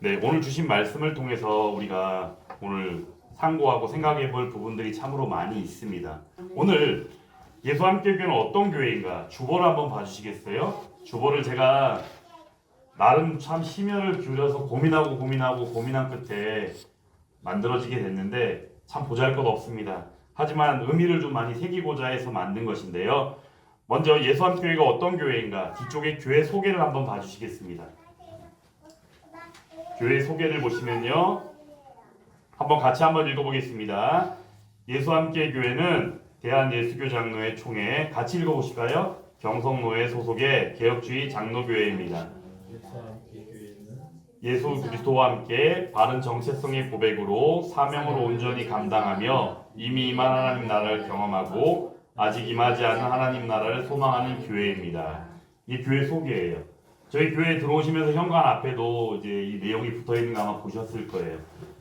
네, 오늘 주신 말씀을 통해서 우리가 오늘 상고하고 생각해 볼 부분들이 참으로 많이 있습니다. 오늘 예수 함께 교회는 어떤 교회인가? 주보를 한번 봐주시겠어요? 주보를 제가 나름 참 심혈을 기울여서 고민한 끝에 만들어지게 됐는데 참 보잘것없습니다. 하지만 의미를 좀 많이 새기고자 해서 만든 것인데요. 먼저 예수 함께 교회가 어떤 교회인가? 뒤쪽에 교회 소개를 한번 봐주시겠습니다. 교회 소개를 보시면요. 같이 한번 읽어보겠습니다. 예수 함께 교회는 대한예수교 장로회 총회, 같이 읽어보실까요? 경성노회 소속의 개혁주의 장로교회입니다. 예수 그리스도와 함께 바른 정체성의 고백으로 사명을 온전히 감당하며 이미 임한 하나님 나라를 경험하고 아직 임하지 않은 하나님 나라를 소망하는 교회입니다. 이 교회 소개예요. 저희 교회에 들어오시면서 현관 앞에도 이제 이 내용이 붙어 있는 거 아마 보셨을 거예요.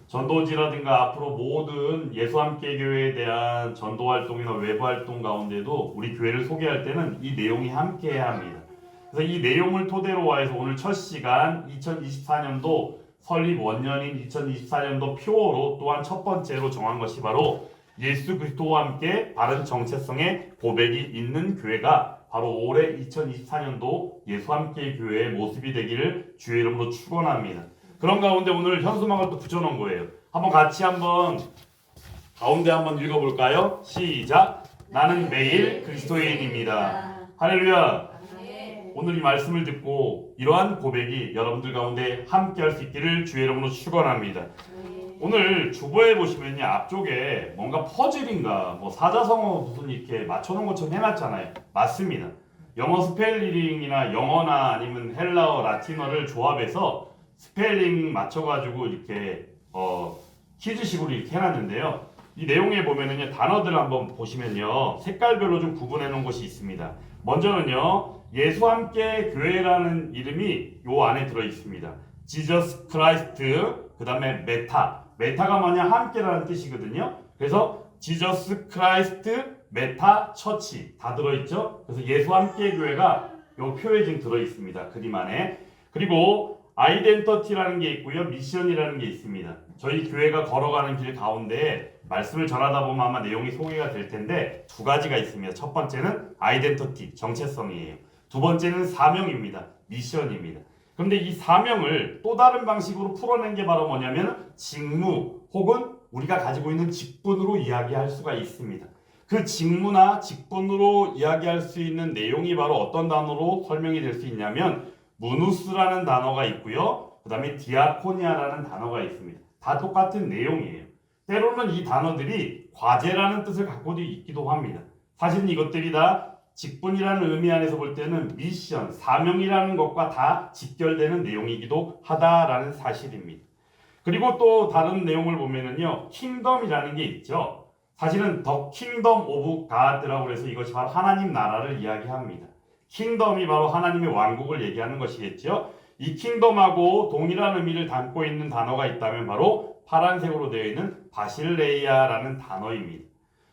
전도지라든가 앞으로 모든 예수 함께 교회에 대한 전도 활동이나 외부 활동 가운데도 우리 교회를 소개할 때는 이 내용이 함께해야 합니다. 그래서 이 내용을 토대로 해서 오늘 첫 시간 2024년도 설립 원년인 2024년도 표어로 또한 첫 번째로 정한 것이 바로 예수 그리스도와 함께 바른 정체성의 고백이 있는 교회가 바로 올해 2024년도 예수 함께 교회의 모습이 되기를 주의 이름으로 축원합니다. 그런 가운데 오늘 현수막을 또 붙여놓은 거예요. 같이 가운데 한번 읽어볼까요? 시작! 나는 매일 그리스도인입니다. 할렐루야! 오늘 이 말씀을 듣고 이러한 고백이 여러분들 가운데 함께 할 수 있기를 주의 이름으로 축원합니다. 오늘 주보에 보시면요, 앞쪽에 뭔가 퍼즐인가 사자성어 무슨 이렇게 맞춰놓은 것처럼 해놨잖아요. 맞습니다. 영어 스펠링이나 영어나 아니면 헬라어, 라틴어를 조합해서 스펠링 맞춰가지고 이렇게 퀴즈식으로 이렇게 해놨는데요. 이 내용에 보면은요, 단어들 한번 보시면요, 색깔별로 좀 구분해 놓은 것이 있습니다. 먼저는요, 예수 함께 교회라는 이름이 요 안에 들어 있습니다. 지저스 크라이스트, 그 다음에 메타가 뭐냐? 함께라는 뜻이거든요. 그래서 지저스 크라이스트 메타 처치 다 들어있죠. 그래서 예수 함께 교회가 요 표에 지금 들어있습니다. 그림 안에. 그리고 아이덴티티라는 게 있고요, 미션이라는 게 있습니다. 저희 교회가 걸어가는 길 가운데 말씀을 전하다 보면 아마 내용이 소개가 될 텐데 두 가지가 있습니다. 첫 번째는 아이덴티티, 정체성이에요. 두 번째는 사명입니다. 미션입니다. 그런데 이 사명을 또 다른 방식으로 풀어낸 게 바로 뭐냐면 직무 혹은 우리가 가지고 있는 직분으로 이야기할 수가 있습니다. 그 직무나 직분으로 이야기할 수 있는 내용이 바로 어떤 단어로 설명이 될 수 있냐면 무누스라는 단어가 있고요. 그 다음에 디아코니아라는 단어가 있습니다. 다 똑같은 내용이에요. 때로는 이 단어들이 과제라는 뜻을 갖고도 있기도 합니다. 사실 이것들이 다 직분이라는 의미 안에서 볼 때는 미션, 사명이라는 것과 다 직결되는 내용이기도 하다라는 사실입니다. 그리고 또 다른 내용을 보면은요, 킹덤이라는 게 있죠. 사실은 더 킹덤 오브 가드라고 해서 이것이 바로 하나님 나라를 이야기합니다. 킹덤이 바로 하나님의 왕국을 얘기하는 것이겠죠. 이 킹덤하고 동일한 의미를 담고 있는 단어가 있다면 바로 파란색으로 되어 있는 바실레이아라는 단어입니다.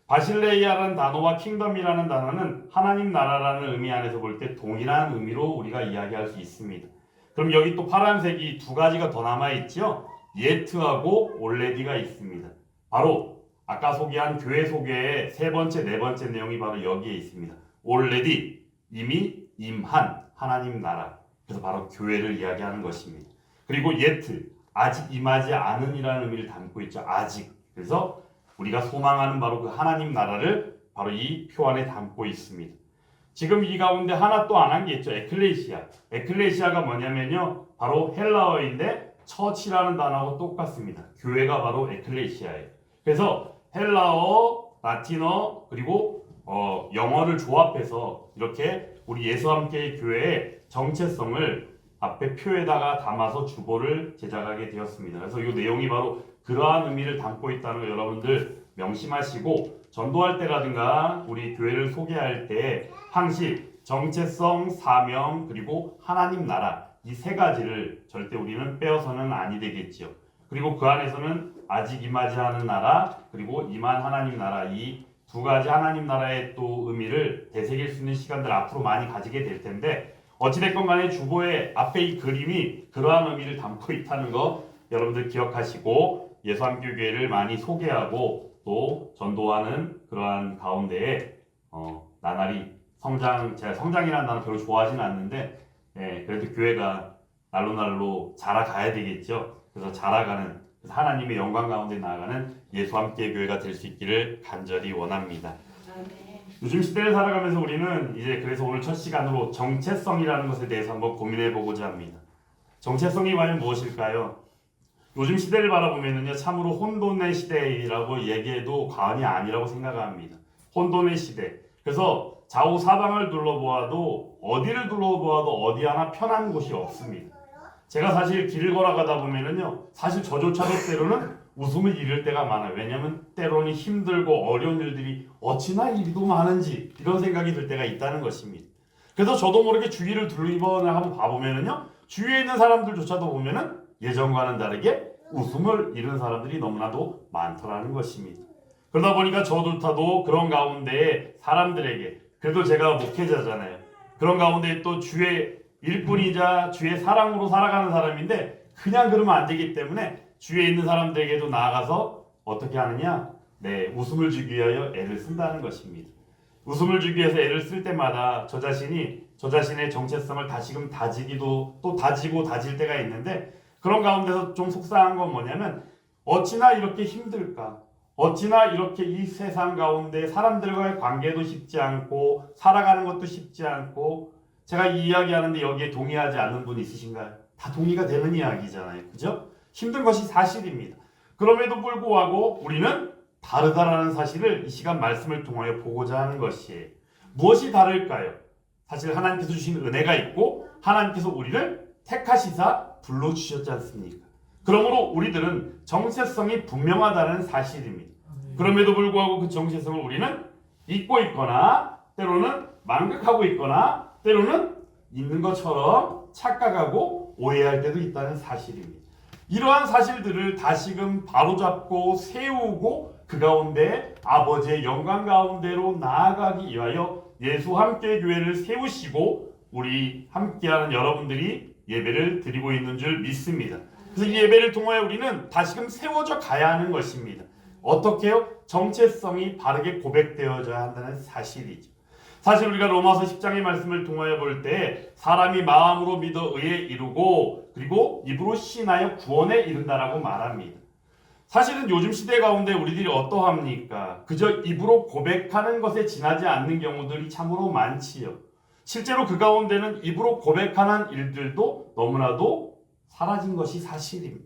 바실레이아라는 단어와 킹덤이라는 단어는 하나님 나라라는 의미 안에서 볼 때 동일한 의미로 우리가 이야기할 수 있습니다. 그럼 여기 또 파란색이 두 가지가 더 남아있죠. yet하고 already가 있습니다. 바로 아까 소개한 교회 소개의 세 번째, 네 번째 내용이 바로 여기에 있습니다. already, 이미 임한 하나님 나라. 그래서 바로 교회를 이야기하는 것입니다. 그리고 yet, 아직 임하지 않은이라는 의미를 담고 있죠. 아직. 그래서 우리가 소망하는 바로 그 하나님 나라를 바로 이 표 안에 담고 있습니다. 지금 이 가운데 하나 또 안 한 게 있죠. 에클레시아. 에클레시아가 뭐냐면요, 바로 헬라어인데 처치라는 단어하고 똑같습니다. 교회가 바로 에클레시아예요. 그래서 헬라어, 라틴어, 그리고 영어를 조합해서 이렇게 우리 예수 함께 교회의 정체성을 앞에 표에다가 담아서 주보를 제작하게 되었습니다. 그래서 이 내용이 바로 그러한 의미를 담고 있다는 거 여러분들 명심하시고, 전도할 때라든가 우리 교회를 소개할 때 항시 정체성, 사명, 그리고 하나님 나라, 이 세 가지를 절대 우리는 빼어서는 아니 되겠지요. 그리고 그 안에서는 아직 임하지 않은 나라, 그리고 임한 하나님 나라, 이 두 가지 하나님 나라의 또 의미를 되새길 수 있는 시간들 앞으로 많이 가지게 될 텐데, 어찌됐건 간에 주보의 앞에 이 그림이 그러한 의미를 담고 있다는 거 여러분들 기억하시고 예수함교교회를 많이 소개하고 또 전도하는 그러한 가운데에 나날이 제가 성장이라는 단어 별로 좋아하지는 않는데 그래도 교회가 날로 자라가야 되겠죠. 그래서 자라가는 그래서 하나님의 영광 가운데 나아가는 예수함께 교회가 될 수 있기를 간절히 원합니다. 요즘 시대를 살아가면서 우리는 이제 그래서 오늘 첫 시간으로 정체성이라는 것에 대해서 한번 고민해 보고자 합니다. 정체성이 과연 무엇일까요? 요즘 시대를 바라보면요 참으로 혼돈의 시대라고 얘기해도 과언이 아니라고 생각합니다. 혼돈의 시대. 그래서 좌우 사방을 둘러보아도 어디를 둘러보아도 어디 하나 편한 곳이 없습니다. 제가 사실 길을 걸어가다 보면은요 사실 저조차도 때로는 웃음을 잃을 때가 많아요. 왜냐하면 때로는 힘들고 어려운 일들이 어찌나 이리도 많은지 이런 생각이 들 때가 있다는 것입니다. 그래서 저도 모르게 주위를 둘러보거나 한번 봐보면은요 주위에 있는 사람들조차도 보면은 예전과는 다르게 웃음을 잃은 사람들이 너무나도 많더라는 것입니다. 그러다 보니까 저조차도 그런 가운데 사람들에게 그래도 제가 목회자잖아요. 그런 가운데 또 주의 일꾼이자 주의 사랑으로 살아가는 사람인데 그냥 그러면 안 되기 때문에 주위에 있는 사람들에게도 나아가서 어떻게 하느냐? 웃음을 주기 위하여 애를 쓴다는 것입니다. 웃음을 주기 위해서 애를 쓸 때마다 저 자신의 정체성을 다시금 다지기도 또 다지고 다질 때가 있는데 그런 가운데서 좀 속상한 건 뭐냐면 어찌나 이렇게 힘들까? 어찌나 이렇게 이 세상 가운데 사람들과의 관계도 쉽지 않고 살아가는 것도 쉽지 않고 제가 이 이야기하는데 여기에 동의하지 않는 분 있으신가요? 다 동의가 되는 이야기잖아요. 그죠? 힘든 것이 사실입니다. 그럼에도 불구하고 우리는 다르다라는 사실을 이 시간 말씀을 통하여 보고자 하는 것이에요. 무엇이 다를까요? 사실 하나님께서 주신 은혜가 있고 하나님께서 우리를 택하시사 불러주셨지 않습니까? 그러므로 우리들은 정체성이 분명하다는 사실입니다. 그럼에도 불구하고 그 정체성을 우리는 잊고 있거나 때로는 망각하고 있거나 때로는 있는 것처럼 착각하고 오해할 때도 있다는 사실입니다. 이러한 사실들을 다시금 바로잡고 세우고 그 가운데 아버지의 영광 가운데로 나아가기 위하여 예수 함께 교회를 세우시고 우리 함께하는 여러분들이 예배를 드리고 있는 줄 믿습니다. 그래서 이 예배를 통하여 우리는 다시금 세워져 가야 하는 것입니다. 어떻게요? 정체성이 바르게 고백되어져야 한다는 사실이죠. 사실 우리가 로마서 10장의 말씀을 통하여 볼 때 사람이 마음으로 믿어 의에 이르고 그리고 입으로 신하여 구원에 이른다라고 말합니다. 사실은 요즘 시대 가운데 우리들이 어떠합니까? 그저 입으로 고백하는 것에 지나지 않는 경우들이 참으로 많지요. 실제로 그 가운데는 입으로 고백하는 일들도 너무나도 사라진 것이 사실입니다.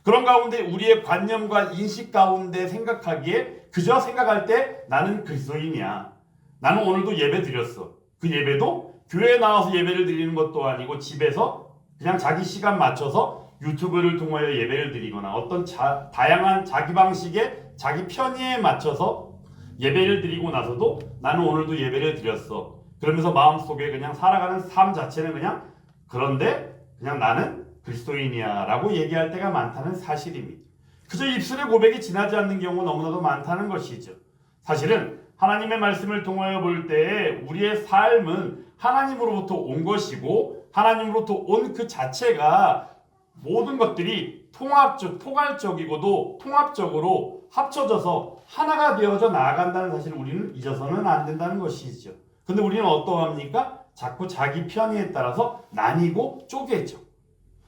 그런 가운데 우리의 관념과 인식 가운데 생각하기에 그저 생각할 때 나는 그리스도인이야. 나는 오늘도 예배 드렸어. 그 예배도 교회에 나와서 예배를 드리는 것도 아니고 집에서 그냥 자기 시간 맞춰서 유튜브를 통하여 예배를 드리거나 어떤 다양한 자기 방식의 자기 편의에 맞춰서 예배를 드리고 나서도 나는 오늘도 예배를 드렸어. 그러면서 마음속에 그냥 살아가는 삶 자체는 그냥 그런데 그냥 나는 그리스도인이야 라고 얘기할 때가 많다는 사실입니다. 그저 입술의 고백이 지나지 않는 경우가 너무나도 많다는 것이죠. 사실은 하나님의 말씀을 통하여 볼 때에 우리의 삶은 하나님으로부터 온 것이고 하나님으로부터 온 그 자체가 모든 것들이 포괄적이고도 통합적으로 합쳐져서 하나가 되어져 나아간다는 사실을 우리는 잊어서는 안 된다는 것이죠. 근데 우리는 어떠합니까? 자꾸 자기 편의에 따라서 나뉘고 쪼개죠.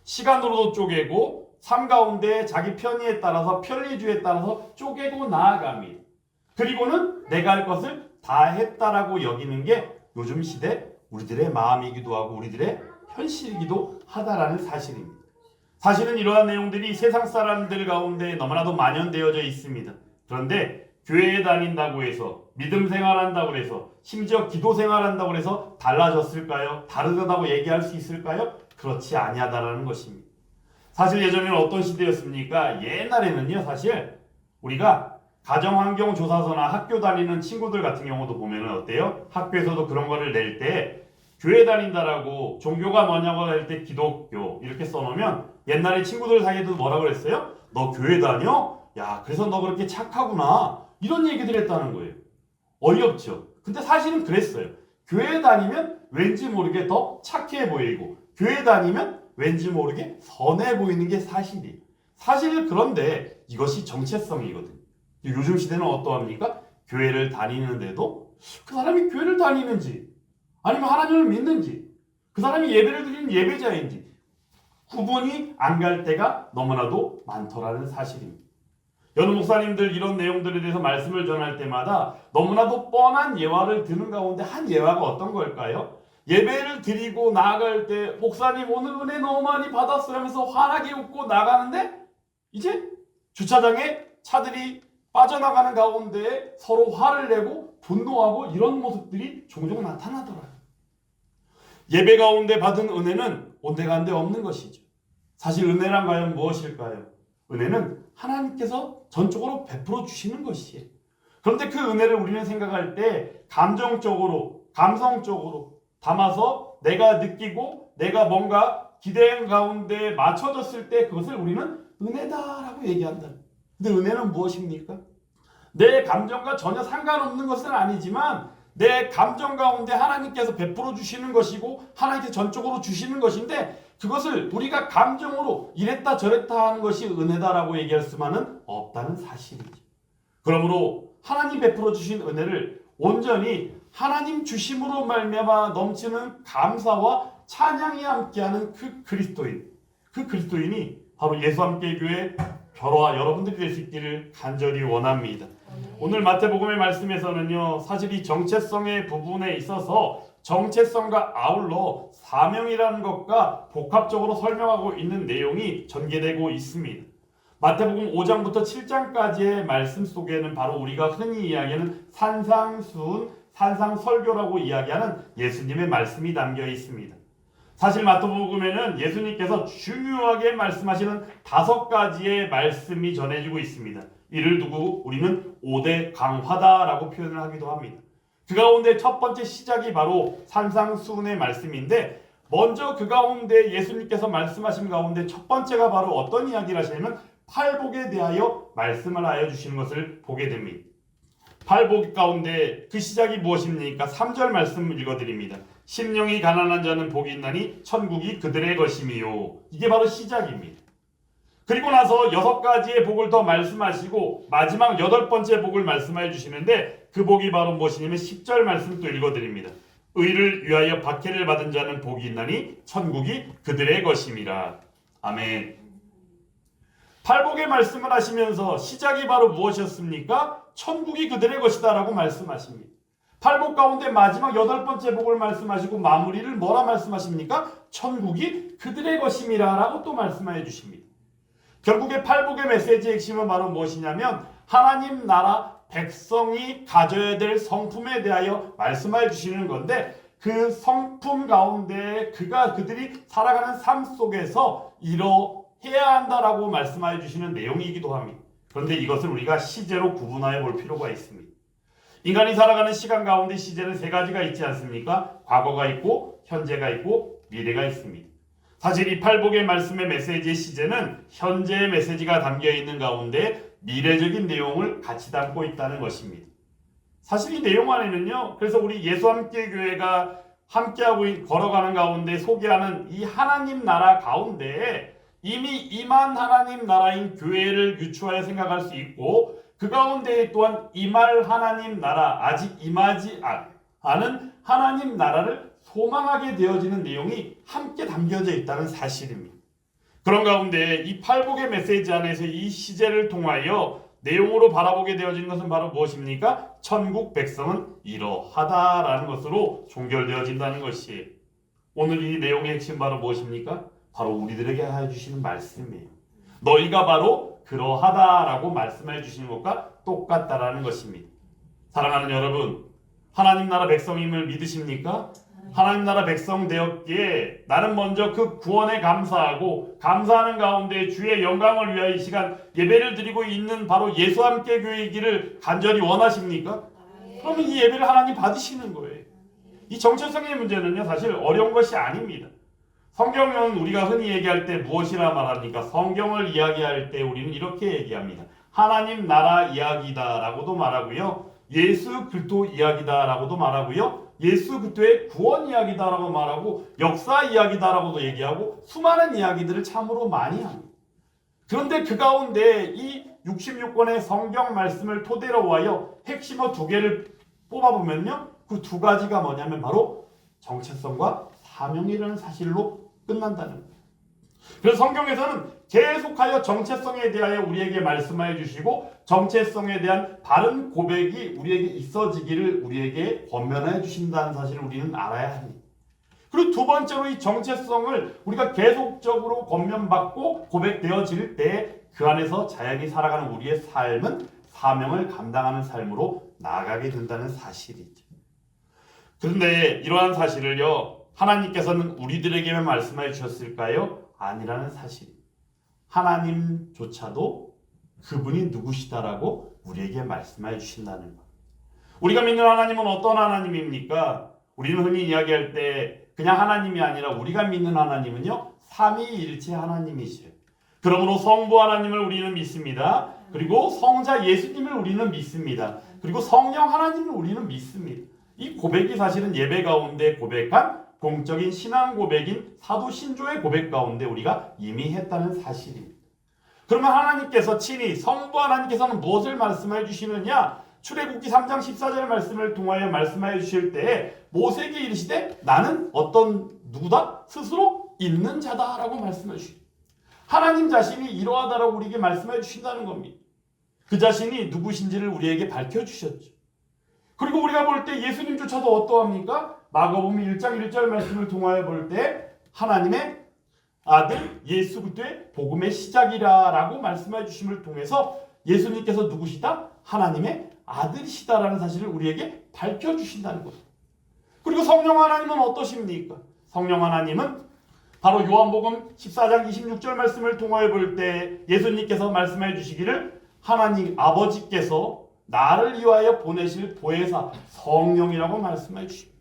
시간으로도 쪼개고 삶 가운데 자기 편의에 따라서 편리주의에 따라서 쪼개고 나아갑니다. 그리고는 내가 할 것을 다 했다라고 여기는 게 요즘 시대 우리들의 마음이기도 하고 우리들의 현실이기도 하다라는 사실입니다. 사실은 이러한 내용들이 세상 사람들 가운데 너무나도 만연되어져 있습니다. 그런데 교회에 다닌다고 해서 믿음 생활한다고 해서 심지어 기도 생활한다고 해서 달라졌을까요? 다르다고 얘기할 수 있을까요? 그렇지 아니하다라는 것입니다. 사실 예전에는 어떤 시대였습니까? 옛날에는요 사실 우리가 가정환경조사서나 학교 다니는 친구들 같은 경우도 보면 어때요? 학교에서도 그런 거를 낼 때 교회 다닌다라고 종교가 뭐냐고 할 때 기독교 이렇게 써놓으면 옛날에 친구들 사이에도 뭐라 그랬어요? 너 교회 다녀? 야 그래서 너 그렇게 착하구나 이런 얘기들 했다는 거예요. 어이없죠. 근데 사실은 그랬어요. 교회 다니면 왠지 모르게 더 착해 보이고 교회 다니면 왠지 모르게 선해 보이는 게 사실이에요. 사실 그런데 이것이 정체성이거든요. 요즘 시대는 어떠합니까? 교회를 다니는데도 그 사람이 교회를 다니는지 아니면 하나님을 믿는지 그 사람이 예배를 드리는 예배자인지 구분이 안 갈 때가 너무나도 많더라는 사실입니다. 여느 목사님들 이런 내용들에 대해서 말씀을 전할 때마다 너무나도 뻔한 예화를 드는 가운데 한 예화가 어떤 걸까요? 예배를 드리고 나아갈 때 목사님 오늘 은혜 너무 많이 받았어요 하면서 환하게 웃고 나가는데 이제 주차장에 차들이 빠져나가는 가운데 서로 화를 내고 분노하고 이런 모습들이 종종 나타나더라고요. 예배 가운데 받은 은혜는 온데간데 없는 것이죠. 사실 은혜란 과연 무엇일까요? 은혜는 하나님께서 전적으로 베풀어 주시는 것이에요. 그런데 그 은혜를 우리는 생각할 때 감정적으로, 감성적으로 담아서 내가 느끼고 내가 뭔가 기대 가운데 맞춰졌을 때 그것을 우리는 은혜다라고 얘기한다. 근데 은혜는 무엇입니까? 내 감정과 전혀 상관없는 것은 아니지만 내 감정 가운데 하나님께서 베풀어 주시는 것이고 하나님께서 전적으로 주시는 것인데 그것을 우리가 감정으로 이랬다 저랬다 하는 것이 은혜다라고 얘기할 수만은 없다는 사실이죠. 그러므로 하나님 베풀어 주신 은혜를 온전히 하나님 주심으로 말미암아 넘치는 감사와 찬양이 함께하는 그 그리스도인이 바로 예수 함께 교회 저와 여러분들이 될 수 있기를 간절히 원합니다. 오늘 마태복음의 말씀에서는요, 사실 이 정체성의 부분에 있어서 정체성과 아울러 사명이라는 것과 복합적으로 설명하고 있는 내용이 전개되고 있습니다. 마태복음 5장부터 7장까지의 말씀 속에는 바로 우리가 흔히 이야기하는 산상수훈, 산상설교라고 이야기하는 예수님의 말씀이 담겨 있습니다. 사실 마태복음에는 예수님께서 중요하게 말씀하시는 5가지의 말씀이 전해지고 있습니다. 이를 두고 우리는 5대 강화다라고 표현을 하기도 합니다. 그 가운데 첫 번째 시작이 바로 산상수훈의 말씀인데 먼저 그 가운데 예수님께서 말씀하신 가운데 첫 번째가 바로 어떤 이야기를 하시냐면 팔복에 대하여 말씀을 하여 주시는 것을 보게 됩니다. 팔복 가운데 그 시작이 무엇입니까? 3절 말씀을 읽어드립니다. 심령이 가난한 자는 복이 있나니 천국이 그들의 것이미요. 이게 바로 시작입니다. 그리고 나서 6가지의 복을 더 말씀하시고 마지막 8번째 복을 말씀해 주시는데 그 복이 바로 무엇이냐면 10절 말씀 또 읽어드립니다. 의를 위하여 박해를 받은 자는 복이 있나니 천국이 그들의 것임이라. 아멘. 팔복의 말씀을 하시면서 시작이 바로 무엇이었습니까? 천국이 그들의 것이다 라고 말씀하십니다. 팔복 가운데 마지막 8번째 복을 말씀하시고 마무리를 뭐라 말씀하십니까? 천국이 그들의 것임이라 라고 또 말씀해 주십니다. 결국에 팔복의 메시지의 핵심은 바로 무엇이냐면 하나님 나라 백성이 가져야 될 성품에 대하여 말씀해 주시는 건데 그 성품 가운데 그들이 살아가는 삶 속에서 이뤄해야 한다라고 말씀해 주시는 내용이기도 합니다. 그런데 이것을 우리가 시제로 구분하여 볼 필요가 있습니다. 인간이 살아가는 시간 가운데 시제는 3가지가 있지 않습니까? 과거가 있고 현재가 있고 미래가 있습니다. 사실 이 팔복의 말씀의 메시지의 시제는 현재의 메시지가 담겨있는 가운데 미래적인 내용을 같이 담고 있다는 것입니다. 사실 이 내용 안에는요, 그래서 우리 예수 함께 교회가 함께하고 걸어가는 가운데 소개하는 이 하나님 나라 가운데 이미 임한 하나님 나라인 교회를 유추하여 생각할 수 있고 그 가운데 또한 임할 하나님 나라, 아직 임하지 않은 하나님 나라를 소망하게 되어지는 내용이 함께 담겨져 있다는 사실입니다. 그런 가운데 이 팔복의 메시지 안에서 이 시제를 통하여 내용으로 바라보게 되어지는 것은 바로 무엇입니까? 천국 백성은 이러하다라는 것으로 종결되어진다는 것이에요. 오늘 이 내용의 핵심 바로 무엇입니까? 바로 우리들에게 해주시는 말씀이에요. 너희가 바로 그러하다라고 말씀해 주시는 것과 똑같다라는 것입니다. 사랑하는 여러분, 하나님 나라 백성임을 믿으십니까? 하나님 나라 백성 되었기에 나는 먼저 그 구원에 감사하고 감사하는 가운데 주의 영광을 위하여 이 시간 예배를 드리고 있는 바로 예수 함께 교회이기를 간절히 원하십니까? 그러면 이 예배를 하나님 받으시는 거예요. 이 정체성의 문제는요, 사실 어려운 것이 아닙니다. 성경은 우리가 흔히 얘기할 때 무엇이라 말합니까? 성경을 이야기할 때 우리는 이렇게 얘기합니다. 하나님 나라 이야기다라고도 말하고요. 예수 그리스도 이야기다라고도 말하고요. 예수 그리스도의 구원 이야기다라고 말하고 역사 이야기다라고도 얘기하고 수많은 이야기들을 참으로 많이 합니다. 그런데 그 가운데 이 66권의 성경 말씀을 토대로 하여 핵심어 두 개를 뽑아보면요, 그 두 가지가 뭐냐면 바로 정체성과 사명이라는 사실로 끝난다는 거예요. 그래서 성경에서는 계속하여 정체성에 대하여 우리에게 말씀하여 주시고 정체성에 대한 바른 고백이 우리에게 있어지기를 우리에게 권면하여 주신다는 사실을 우리는 알아야 합니다. 그리고 두 번째로 이 정체성을 우리가 계속적으로 권면받고 고백되어질 때 그 안에서 자연히 살아가는 우리의 삶은 사명을 감당하는 삶으로 나아가게 된다는 사실이죠. 그런데 이러한 사실을요, 하나님께서는 우리들에게만 말씀해 주셨을까요? 아니라는 사실. 하나님조차도 그분이 누구시다라고 우리에게 말씀해 주신다는 것. 우리가 믿는 하나님은 어떤 하나님입니까? 우리는 흔히 이야기할 때 그냥 하나님이 아니라 우리가 믿는 하나님은요, 삼위일체 하나님이시에요. 그러므로 성부 하나님을 우리는 믿습니다. 그리고 성자 예수님을 우리는 믿습니다. 그리고 성령 하나님을 우리는 믿습니다. 이 고백이 사실은 예배 가운데 고백한 공적인 신앙 고백인 사도 신조의 고백 가운데 우리가 이미 했다는 사실입니다. 그러면 하나님께서 친히 성부 하나님께서는 무엇을 말씀해 주시느냐? 출애굽기 3장 14절 말씀을 통하여 말씀해 주실 때 모세에게 이르시되 나는 어떤 누구다? 스스로 있는 자다라고 말씀해 주십니다. 하나님 자신이 이러하다라고 우리에게 말씀해 주신다는 겁니다. 그 자신이 누구신지를 우리에게 밝혀주셨죠. 그리고 우리가 볼 때 예수님조차도 어떠합니까? 마가복음 1장 1절 말씀을 통하여 볼 때 하나님의 아들 예수 그리스도의 복음의 시작이라라고 말씀해 주심을 통해서 예수님께서 누구시다? 하나님의 아들이시다라는 사실을 우리에게 밝혀주신다는 것. 그리고 성령 하나님은 어떠십니까? 성령 하나님은 바로 요한복음 14장 26절 말씀을 통하여 볼 때 예수님께서 말씀해 주시기를 하나님 아버지께서 나를 위하여 보내실 보혜사 성령이라고 말씀해 주십니다.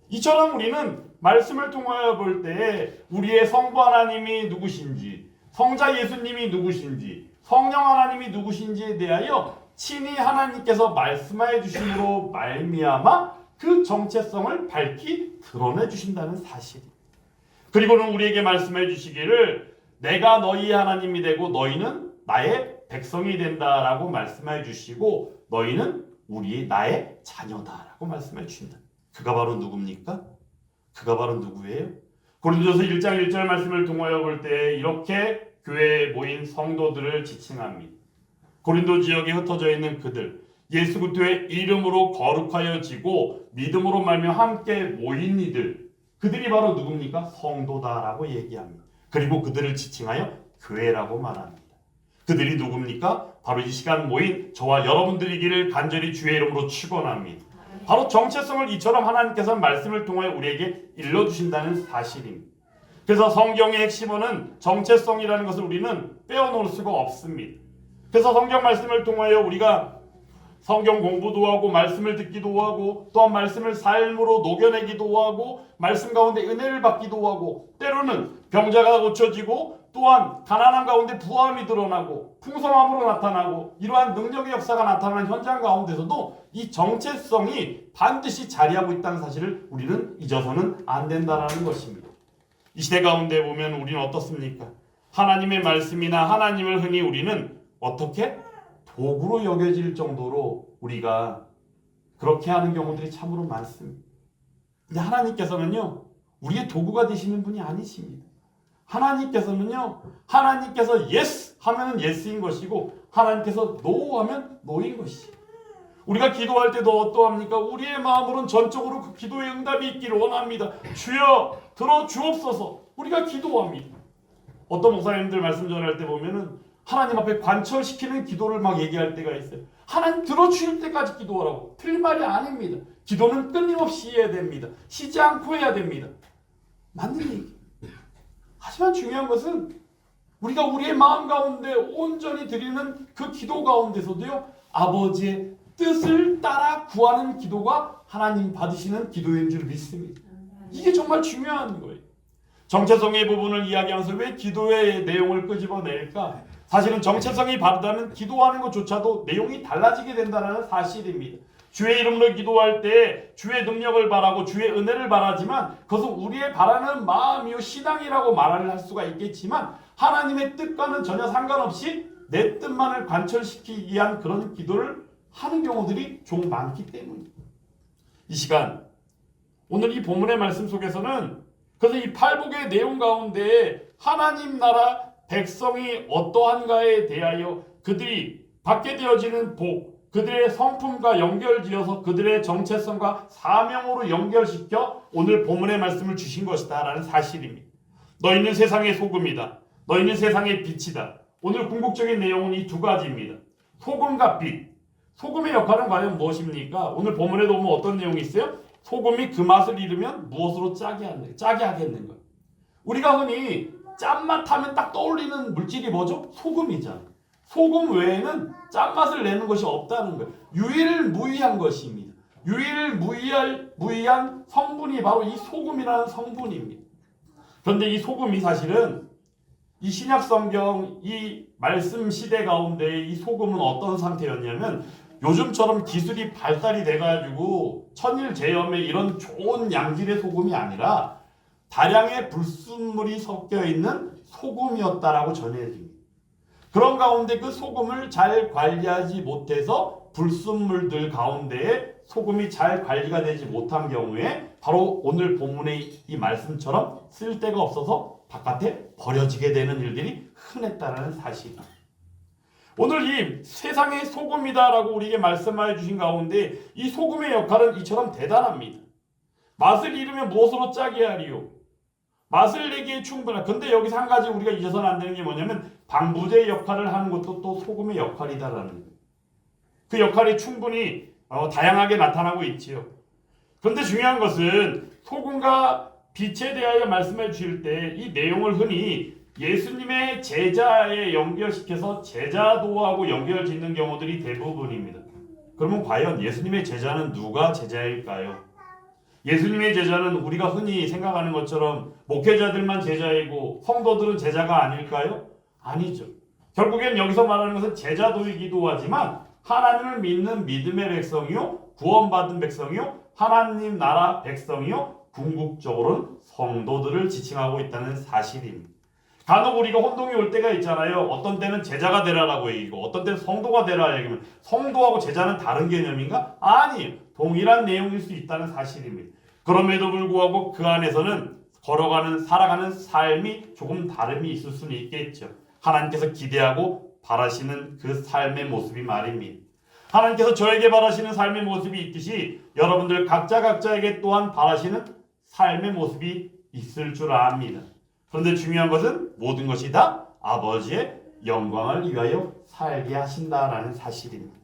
이처럼 우리는 말씀을 통하여 볼 때 우리의 성부 하나님이 누구신지, 성자 예수님이 누구신지, 성령 하나님이 누구신지에 대하여 친히 하나님께서 말씀해 주심으로 말미암아 그 정체성을 밝히 드러내 주신다는 사실입니다. 그리고는 우리에게 말씀해 주시기를 내가 너희 하나님이 되고 너희는 나의 백성이 된다라고 말씀해 주시고 너희는 나의 자녀다라고 말씀해 주신다. 그가 바로 누굽니까? 그가 바로 누구예요? 고린도전서 1장 1절 말씀을 통하여 볼 때 이렇게 교회에 모인 성도들을 지칭합니다. 고린도 지역에 흩어져 있는 그들, 예수 그리스도의 이름으로 거룩하여지고 믿음으로 말미암아 함께 모인 이들, 그들이 바로 누굽니까? 성도다라고 얘기합니다. 그리고 그들을 지칭하여 교회라고 말합니다. 그들이 누굽니까? 바로 이 시간 모인 저와 여러분들이기를 간절히 주의 이름으로 축원합니다. 바로 정체성을 이처럼 하나님께서 말씀을 통해 우리에게 일러주신다는 사실입니다. 그래서 성경의 핵심어는 정체성이라는 것을 우리는 빼어놓을 수가 없습니다. 그래서 성경 말씀을 통하여 우리가 성경 공부도 하고 말씀을 듣기도 하고 또한 말씀을 삶으로 녹여내기도 하고 말씀 가운데 은혜를 받기도 하고 때로는 병자가 고쳐지고 또한 가난함 가운데 부함이 드러나고 풍성함으로 나타나고 이러한 능력의 역사가 나타나는 현장 가운데서도 이 정체성이 반드시 자리하고 있다는 사실을 우리는 잊어서는 안 된다는 것입니다. 이 시대 가운데 보면 우리는 어떻습니까? 하나님의 말씀이나 하나님을 흔히 우리는 어떻게? 도구로 여겨질 정도로 우리가 그렇게 하는 경우들이 참으로 많습니다. 근데 하나님께서는요, 우리의 도구가 되시는 분이 아니십니다. 하나님께서는요, 하나님께서 yes 하면 yes인 것이고 하나님께서 no 하면 no인 것이죠. 우리가 기도할 때도 어떠합니까? 우리의 마음으로는 전적으로 그 기도의 응답이 있기를 원합니다. 주여 들어주옵소서. 우리가 기도합니다. 어떤 목사님들 말씀 전할 때 보면은 하나님 앞에 관철시키는 기도를 막 얘기할 때가 있어요. 하나님 들어주실 때까지 기도하라고. 틀린 말이 아닙니다. 기도는 끊임없이 해야 됩니다. 쉬지 않고 해야 됩니다. 맞는 얘기. 하지만 중요한 것은 우리가 우리의 마음 가운데 온전히 드리는 그 기도 가운데서도요, 아버지의 뜻을 따라 구하는 기도가 하나님 받으시는 기도인 줄 믿습니다. 이게 정말 중요한 거예요. 정체성의 부분을 이야기하면서 왜 기도의 내용을 끄집어낼까? 사실은 정체성이 바르다면 기도하는 것조차도 내용이 달라지게 된다는 사실입니다. 주의 이름으로 기도할 때 주의 능력을 바라고 주의 은혜를 바라지만 그것은 우리의 바라는 마음이요 신앙이라고 말을 할 수가 있겠지만 하나님의 뜻과는 전혀 상관없이 내 뜻만을 관철시키기 위한 그런 기도를 하는 경우들이 좀 많기 때문입니다. 이 시간 오늘 이 본문의 말씀 속에서는 그래서 이 팔복의 내용 가운데 하나님 나라 백성이 어떠한가에 대하여 그들이 받게 되어지는 복, 그들의 성품과 연결지어서 그들의 정체성과 사명으로 연결시켜 오늘 본문의 말씀을 주신 것이다 라는 사실입니다. 너희는 세상의 소금이다. 너희는 세상의 빛이다. 오늘 궁극적인 내용은 이 두 가지입니다. 소금과 빛. 소금의 역할은 과연 무엇입니까? 오늘 본문에 보면 어떤 내용이 있어요? 소금이 그 맛을 잃으면 무엇으로 짜게 하겠는가? 우리가 흔히 짠맛 하면 딱 떠올리는 물질이 뭐죠? 소금이잖아요. 소금 외에는 짠맛을 내는 것이 없다는 거예요. 유일무이한 것입니다. 유일무이한 성분이 바로 이 소금이라는 성분입니다. 그런데 이 소금이 사실은 이 신약 성경 이 말씀 시대 가운데 이 소금은 어떤 상태였냐면 요즘처럼 기술이 발달이 돼가지고 천일제염에 이런 좋은 양질의 소금이 아니라 다량의 불순물이 섞여 있는 소금이었다라고 전해집니다. 그런 가운데 그 소금을 잘 관리하지 못해서 불순물들 가운데에 소금이 잘 관리가 되지 못한 경우에 바로 오늘 본문의 이 말씀처럼 쓸 데가 없어서 바깥에 버려지게 되는 일들이 흔했다는 사실입니다. 오늘 이 세상의 소금이다라고 우리에게 말씀해 주신 가운데 이 소금의 역할은 이처럼 대단합니다. 맛을 잃으면 무엇으로 짜게 하리요? 맛을 내기에 충분한. 근데 여기서 한 가지 우리가 잊어서는 안 되는 게 뭐냐면 방부제 역할을 하는 것도 또 소금의 역할이다라는 거예요. 그 역할이 충분히 다양하게 나타나고 있지요. 그런데 중요한 것은 소금과 빛에 대하여 말씀해 주실 때 이 내용을 흔히 예수님의 제자에 연결시켜서 제자도하고 연결 짓는 경우들이 대부분입니다. 그러면 과연 예수님의 제자는 누가 제자일까요? 예수님의 제자는 우리가 흔히 생각하는 것처럼 목회자들만 제자이고 성도들은 제자가 아닐까요? 아니죠. 결국엔 여기서 말하는 것은 제자도이기도 하지만 하나님을 믿는 믿음의 백성이요, 구원받은 백성이요, 하나님 나라 백성이요, 궁극적으로는 성도들을 지칭하고 있다는 사실입니다. 간혹 우리가 혼동이 올 때가 있잖아요. 어떤 때는 제자가 되라라고 얘기고 어떤 때는 성도가 되라 얘기하면 성도하고 제자는 다른 개념인가? 아니에요. 동일한 내용일 수 있다는 사실입니다. 그럼에도 불구하고 그 안에서는 살아가는 삶이 조금 다름이 있을 수는 있겠죠. 하나님께서 기대하고 바라시는 그 삶의 모습이 말입니다. 하나님께서 저에게 바라시는 삶의 모습이 있듯이 여러분들 각자에게 또한 바라시는 삶의 모습이 있을 줄 압니다. 그런데 중요한 것은 모든 것이 다 아버지의 영광을 위하여 살게 하신다라는 사실입니다.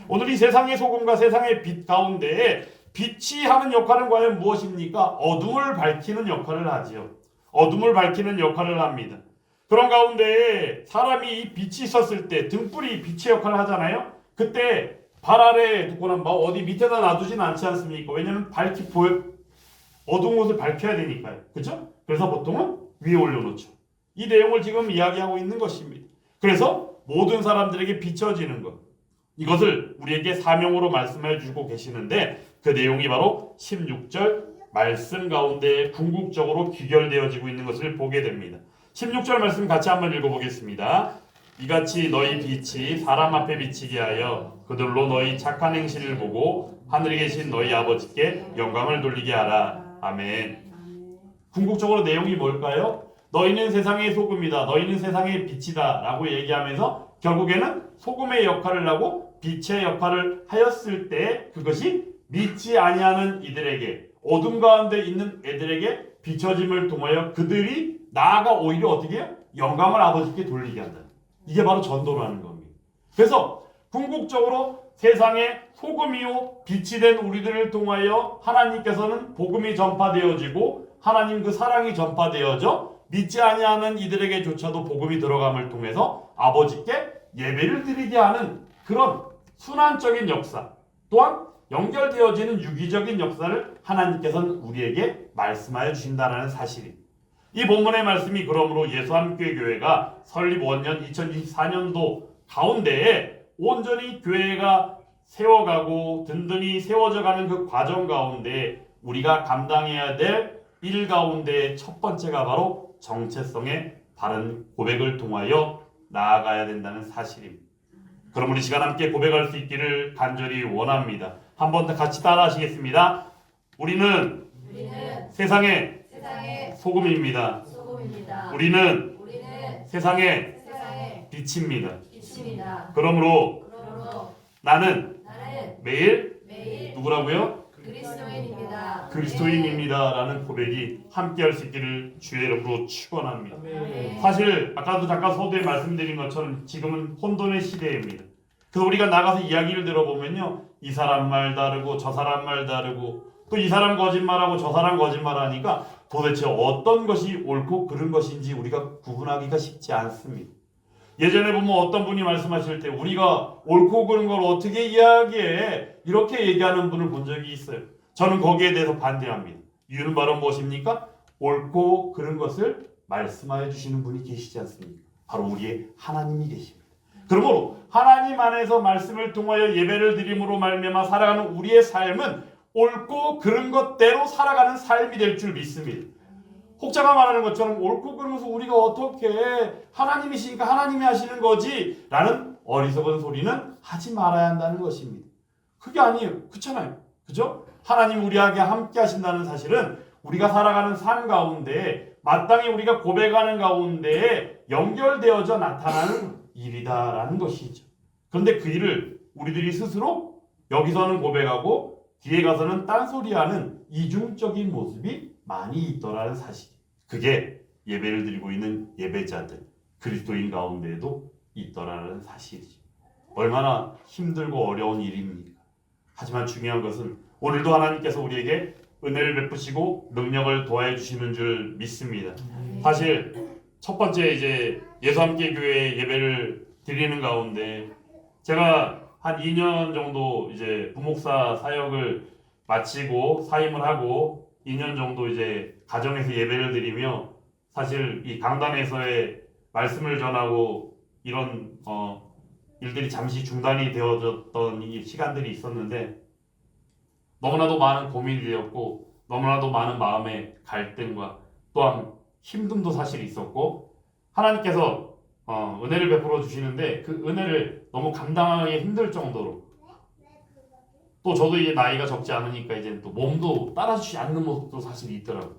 오늘 이 세상의 소금과 세상의 빛 가운데 빛이 하는 역할은 과연 무엇입니까? 어둠을 밝히는 역할을 하지요. 어둠을 밝히는 역할을 합니다. 그런 가운데 사람이 이 빛이 있었을 때 등불이 빛의 역할을 하잖아요. 그때 발 아래에 두거나 어디 밑에다 놔두진 않지 않습니까? 왜냐하면 어두운 곳을 밝혀야 되니까요. 그렇죠? 그래서 보통은 위에 올려놓죠. 이 내용을 지금 이야기하고 있는 것입니다. 그래서 모든 사람들에게 비춰지는 것. 이것을 우리에게 사명으로 말씀해 주고 계시는데 그 내용이 바로 16절 말씀 가운데 궁극적으로 귀결되어지고 있는 것을 보게 됩니다. 16절 말씀 같이 한번 읽어보겠습니다. 이같이 너희 빛이 사람 앞에 비치게 하여 그들로 너희 착한 행실을 보고 하늘에 계신 너희 아버지께 영광을 돌리게 하라. 아멘. 궁극적으로 내용이 뭘까요? 너희는 세상의 소금이다. 너희는 세상의 빛이다. 라고 얘기하면서 결국에는 소금의 역할을 하고 빛의 역할을 하였을 때 그것이 믿지 아니하는 이들에게 어둠 가운데 있는 애들에게 비춰짐을 통하여 그들이 나아가 오히려 어떻게 해요? 영광을 아버지께 돌리게 한다. 이게 바로 전도라는 겁니다. 그래서 궁극적으로 세상에 소금이요 빛이 된 우리들을 통하여 하나님께서는 복음이 전파되어지고 하나님 그 사랑이 전파되어져 믿지 아니하는 이들에게조차도 복음이 들어감을 통해서 아버지께 예배를 드리게 하는 그런 순환적인 역사 또한 연결되어지는 유기적인 역사를 하나님께서는 우리에게 말씀하여 주신다는 사실입니다. 이 본문의 말씀이 그러므로 예수함교회 교회가 설립 원년 2024년도 가운데에 온전히 교회가 세워가고 든든히 세워져가는 그 과정 가운데 우리가 감당해야 될 일 가운데 첫 번째가 바로 정체성의 바른 고백을 통하여 나아가야 된다는 사실입니다. 그럼 우리 시간 함께 고백할 수 있기를 간절히 원합니다. 한 번 더 같이 따라 하시겠습니다. 우리는 세상의 소금입니다. 우리는 세상의 빛입니다. 그러므로 나는 매일 누구라고요? 그리스도인입니다. 라는 고백이 함께 할 수 있기를 주의 이름으로 축원합니다. 사실 아까도 잠깐 서두에 말씀드린 것처럼 지금은 혼돈의 시대입니다. 그래서 우리가 나가서 이야기를 들어보면요, 이 사람 말 다르고 저 사람 말 다르고 또 이 사람 거짓말하고 저 사람 거짓말하니까 도대체 어떤 것이 옳고 그른 것인지 우리가 구분하기가 쉽지 않습니다. 예전에 보면 어떤 분이 말씀하실 때 우리가 옳고 그른 걸 어떻게 이야기해? 이렇게 얘기하는 분을 본 적이 있어요. 저는 거기에 대해서 반대합니다. 이유는 바로 무엇입니까? 옳고 그른 것을 말씀하여 주시는 분이 계시지 않습니까? 바로 우리의 하나님이 계십니다. 그러므로 하나님 안에서 말씀을 통하여 예배를 드림으로 말미암아 살아가는 우리의 삶은 옳고 그른 것대로 살아가는 삶이 될 줄 믿습니다. 혹자가 말하는 것처럼 옳고 그른 것을 우리가 어떻게 하나님이시니까 하나님이 하시는 거지 라는 어리석은 소리는 하지 말아야 한다는 것입니다. 그게 아니에요. 그렇잖아요. 그죠? 하나님 우리에게 함께 하신다는 사실은 우리가 살아가는 삶 가운데 마땅히 우리가 고백하는 가운데 연결되어져 나타나는 일이다라는 것이죠. 그런데 그 일을 우리들이 스스로 여기서는 고백하고 뒤에 가서는 딴소리하는 이중적인 모습이 많이 있더라는 사실. 그게 예배를 드리고 있는 예배자들, 그리스도인 가운데에도 있더라는 사실이죠. 얼마나 힘들고 어려운 일입니까? 하지만 중요한 것은 오늘도 하나님께서 우리에게 은혜를 베푸시고 능력을 더해 주시는 줄 믿습니다. 사실 첫 번째 이제 예수함께 교회 예배를 드리는 가운데 제가 한 2년 정도 이제 부목사 사역을 마치고 사임을 하고 2년 정도 이제 가정에서 예배를 드리며 사실 이 강단에서의 말씀을 전하고 이런 일들이 잠시 중단이 되어졌던 이 시간들이 있었는데 너무나도 많은 고민이 되었고 너무나도 많은 마음의 갈등과 또한 힘듦도 사실 있었고 하나님께서 은혜를 베풀어 주시는데 그 은혜를 너무 감당하기 힘들 정도로 또 저도 이제 나이가 적지 않으니까 이제 또 몸도 따라주지 않는 모습도 사실 있더라고요.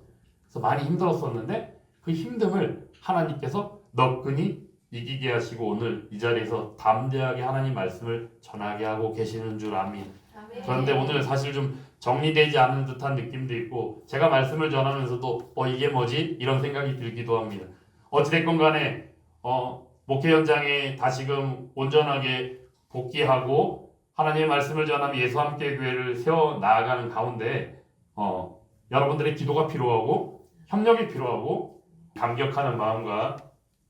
그래서 많이 힘들었었는데 그 힘듦을 하나님께서 너끈히 이기게 하시고 오늘 이 자리에서 담대하게 하나님 말씀을 전하게 하고 계시는 줄 압니다. 그런데 오늘 사실 좀 정리되지 않은 듯한 느낌도 있고 제가 말씀을 전하면서도 이게 뭐지? 이런 생각이 들기도 합니다. 어찌됐건 간에 목회 현장에 다시금 온전하게 복귀하고 하나님의 말씀을 전하며 예수함께 교회를 세워 나아가는 가운데 여러분들의 기도가 필요하고 협력이 필요하고 감격하는 마음과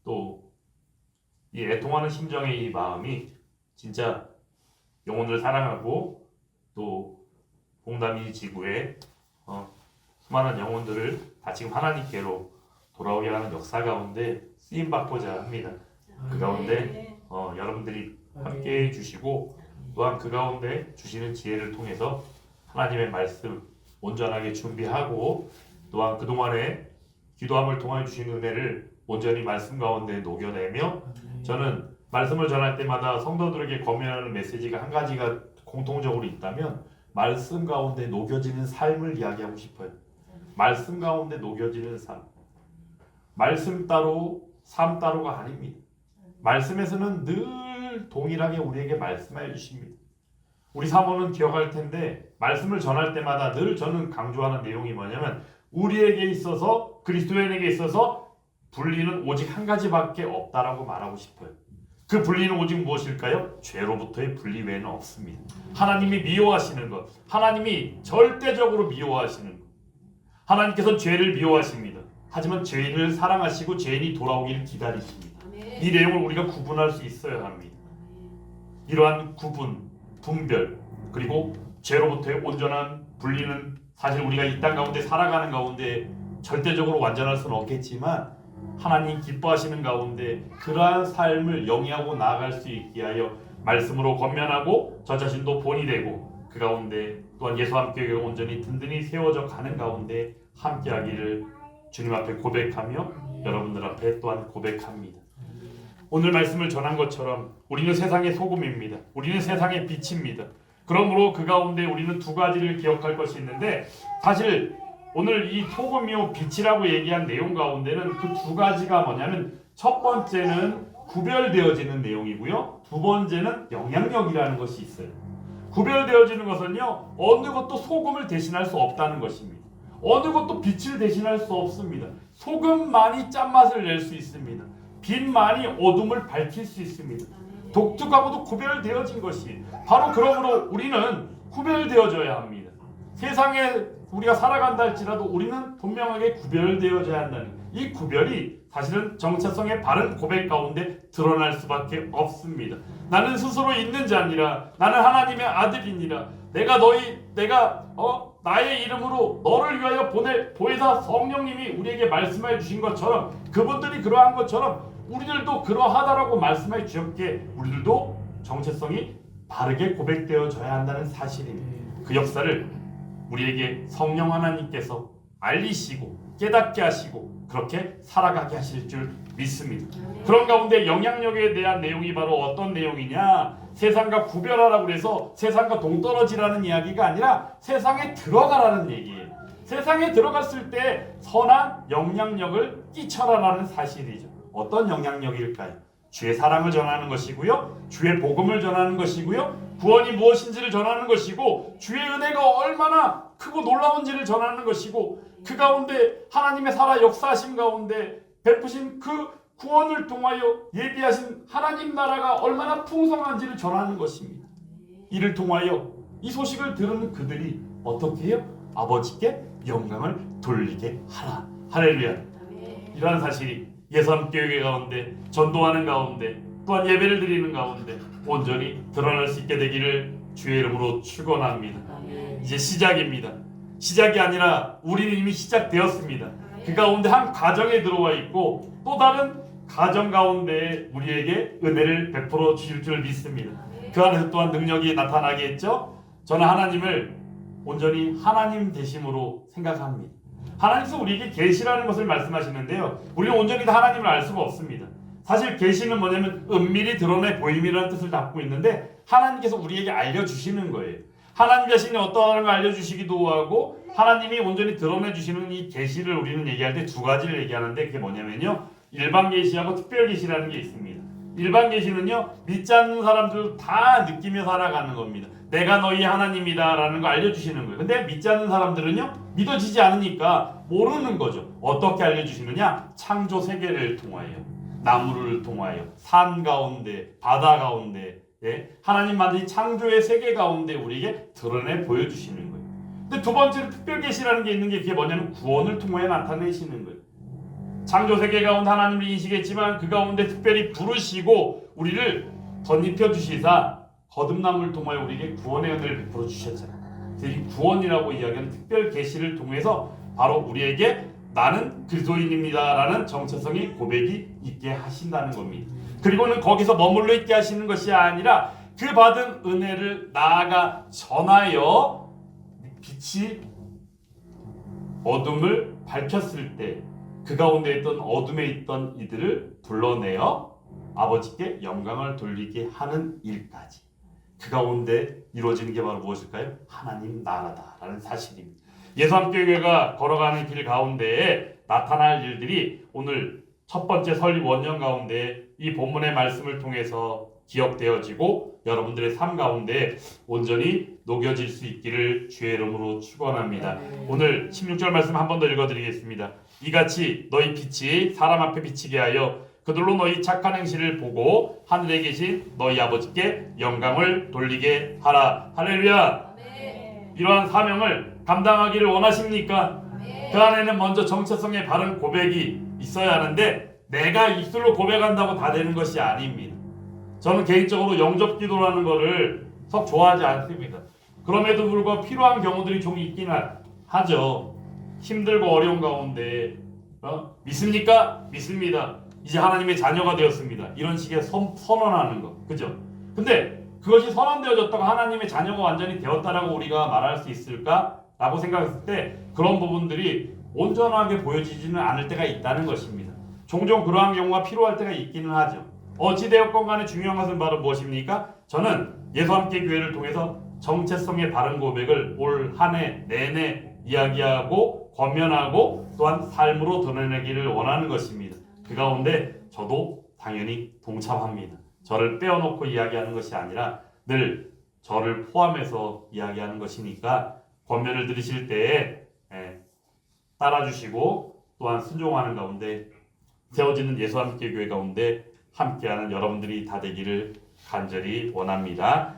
또 이 애통하는 심정의 이 마음이 진짜 영혼을 사랑하고 또 봉담이 지구에 수많은 영혼들을 다시금 하나님께로 돌아오게 하는 역사 가운데 쓰임 받고자 합니다. 그 가운데 여러분들이 함께해 주시고 또한 그 가운데 주시는 지혜를 통해서 하나님의 말씀 온전하게 준비하고 또한 그동안에 기도함을 통하여 주신 은혜를 온전히 말씀 가운데 녹여내며 저는 말씀을 전할 때마다 성도들에게 권면하는 메시지가 한 가지가 공통적으로 있다면 말씀 가운데 녹여지는 삶을 이야기하고 싶어요. 말씀 가운데 녹여지는 삶. 말씀 따로 삶 따로가 아닙니다. 말씀에서는 늘 동일하게 우리에게 말씀해 주십니다. 우리 사모는 기억할 텐데 말씀을 전할 때마다 늘 저는 강조하는 내용이 뭐냐면 우리에게 있어서 그리스도인에게 있어서 분리는 오직 한 가지밖에 없다라고 말하고 싶어요. 그 분리는 오직 무엇일까요? 죄로부터의 분리 외에는 없습니다. 하나님이 미워하시는 것, 하나님이 절대적으로 미워하시는 것. 하나님께서는 죄를 미워하십니다. 하지만 죄인을 사랑하시고 죄인이 돌아오기를 기다리십니다. 이 내용을 우리가 구분할 수 있어야 합니다. 이러한 구분, 분별, 그리고 죄로부터의 온전한 분리는 사실 우리가 이 땅 가운데 살아가는 가운데 절대적으로 완전할 수는 없겠지만 하나님 기뻐하시는 가운데 그러한 삶을 영위하고 나아갈 수 있게 하여 말씀으로 권면하고 저 자신도 본이 되고 그 가운데 또한 예수 함께교회가 온전히 든든히 세워져 가는 가운데 함께하기를 주님 앞에 고백하며 여러분들 앞에 또한 고백합니다. 오늘 말씀을 전한 것처럼 우리는 세상의 소금입니다. 우리는 세상의 빛입니다. 그러므로 그 가운데 우리는 두 가지를 기억할 것이 있는데 사실 오늘 이 소금이요 빛이라고 얘기한 내용 가운데는 그 두 가지가 뭐냐면 첫 번째는 구별되어지는 내용이고요. 두 번째는 영향력이라는 것이 있어요. 구별되어지는 것은요. 어느 것도 소금을 대신할 수 없다는 것입니다. 어느 것도 빛을 대신할 수 없습니다. 소금만이 짠맛을 낼 수 있습니다. 빛만이 어둠을 밝힐 수 있습니다. 독특하고도 구별되어진 것이 바로 그러므로 우리는 구별되어져야 합니다. 세상에 우리가 살아간다 할지라도 우리는 분명하게 구별되어져야 한다는 이 구별이 사실은 정체성의 바른 고백 가운데 드러날 수밖에 없습니다. 나는 스스로 있는 자니라 나는 하나님의 아들이니라 내가 나의 이름으로 너를 위하여 보혜사 성령님이 우리에게 말씀해 주신 것처럼 그분들이 그러한 것처럼 우리들도 그러하다라고 말씀해 주셨기에 우리들도 정체성이 바르게 고백되어져야 한다는 사실입니다. 그 역사를 우리에게 성령 하나님께서 알리시고 깨닫게 하시고 그렇게 살아가게 하실 줄 믿습니다. 그런 가운데 영향력에 대한 내용이 바로 어떤 내용이냐? 세상과 구별하라고 해서 세상과 동떨어지라는 이야기가 아니라 세상에 들어가라는 얘기예요. 세상에 들어갔을 때 선한 영향력을 끼쳐라라는 사실이죠. 어떤 영향력일까요? 주의 사랑을 전하는 것이고요. 주의 복음을 전하는 것이고요. 구원이 무엇인지를 전하는 것이고 주의 은혜가 얼마나 크고 놀라운지를 전하는 것이고 그 가운데 하나님의 살아 역사하심 가운데 베푸신 그 구원을 통하여 예비하신 하나님 나라가 얼마나 풍성한지를 전하는 것입니다. 이를 통하여 이 소식을 들은 그들이 어떻게 해요? 아버지께 영광을 돌리게 하라. 할렐루야. 이러한 사실이 예수함교회 가운데 전도하는 가운데 또한 예배를 드리는 가운데 온전히 드러날 수 있게 되기를 주의 이름으로 축원합니다. 이제 시작입니다. 시작이 아니라 우리는 이미 시작되었습니다. 그 가운데 한 가정에 들어와 있고 또 다른 가정 가운데 우리에게 은혜를 베풀어 주실 줄 믿습니다. 그 안에서 또한 능력이 나타나겠죠. 저는 하나님을 온전히 하나님 되심으로 생각합니다. 하나님께서 우리에게 계시라는 것을 말씀하시는데요. 우리는 온전히 다 하나님을 알 수가 없습니다. 사실 계시는 뭐냐면 은밀히 드러내 보임이라는 뜻을 담고 있는데 하나님께서 우리에게 알려주시는 거예요. 하나님 자신이 어떠한 걸 알려주시기도 하고 하나님이 온전히 드러내주시는 이 계시를 우리는 얘기할 때 두 가지를 얘기하는데 그게 뭐냐면요. 일반 계시하고 특별 계시라는 게 있습니다. 일반 계시는요. 믿지 않는 사람들 다 느끼며 살아가는 겁니다. 내가 너희 하나님이다 라는 거 알려주시는 거예요. 근데 믿지 않는 사람들은요. 믿어지지 않으니까 모르는 거죠. 어떻게 알려주시느냐? 창조 세계를 통하여 나무를 통하여 산 가운데 바다 가운데 하나님 만든 창조의 세계 가운데 우리에게 드러내 보여주시는 거예요. 근데 두 번째로 특별 계시라는 게 있는 게 그게 뭐냐면 구원을 통해 나타내시는 거예요. 창조 세계 가운데 하나님을 인식했지만 그 가운데 특별히 부르시고 우리를 덧입혀 주시사 거듭남을 통하여 우리에게 구원의 은혜를 베풀어 주셨잖아요. 그래서 이 구원이라고 이야기하는 특별 계시를 통해서 바로 우리에게 나는 그리스도인입니다라는 정체성이 고백이 있게 하신다는 겁니다. 그리고는 거기서 머물러 있게 하시는 것이 아니라 그 받은 은혜를 나아가 전하여 빛이 어둠을 밝혔을 때 그 가운데 있던 어둠에 있던 이들을 불러내어 아버지께 영광을 돌리게 하는 일까지 그 가운데 이루어지는 게 바로 무엇일까요? 하나님 나라다라는 사실입니다. 예수함교회가 걸어가는 길 가운데에 나타날 일들이 오늘 첫 번째 설립 원년 가운데 이 본문의 말씀을 통해서 기억되어지고 여러분들의 삶 가운데 온전히 녹여질 수 있기를 주의 이름으로 축원합니다. 오늘 16절 말씀 한 번 더 읽어드리겠습니다. 이같이 너희 빛이 사람 앞에 비치게 하여 그들로 너희 착한 행실을 보고 하늘에 계신 너희 아버지께 영광을 돌리게 하라. 할렐루야. 이러한 사명을 감당하기를 원하십니까? 그 안에는 먼저 정체성의 바른 고백이 있어야 하는데 내가 입술로 고백한다고 다 되는 것이 아닙니다. 저는 개인적으로 영접 기도라는 것을 썩 좋아하지 않습니다. 그럼에도 불구하고 필요한 경우들이 좀 있긴 하죠. 힘들고 어려운 가운데 믿습니까? 믿습니다. 이제 하나님의 자녀가 되었습니다. 이런 식의 선언하는 거, 그죠? 근데 그것이 선언되어졌다고 하나님의 자녀가 완전히 되었다라고 우리가 말할 수 있을까라고 생각했을 때 그런 부분들이 온전하게 보여지지는 않을 때가 있다는 것입니다. 종종 그러한 경우가 필요할 때가 있기는 하죠. 어찌되었건 간에 중요한 것은 바로 무엇입니까? 저는 예수 함께 교회를 통해서 정체성의 바른 고백을 올 한 해 내내 이야기하고 권면하고 또한 삶으로 드러내기를 원하는 것입니다. 그 가운데 저도 당연히 동참합니다. 저를 빼어놓고 이야기하는 것이 아니라 늘 저를 포함해서 이야기하는 것이니까 권면을 들으실 때에 따라주시고 또한 순종하는 가운데 세워지는 예수 함께 교회 가운데 함께하는 여러분들이 다 되기를 간절히 원합니다.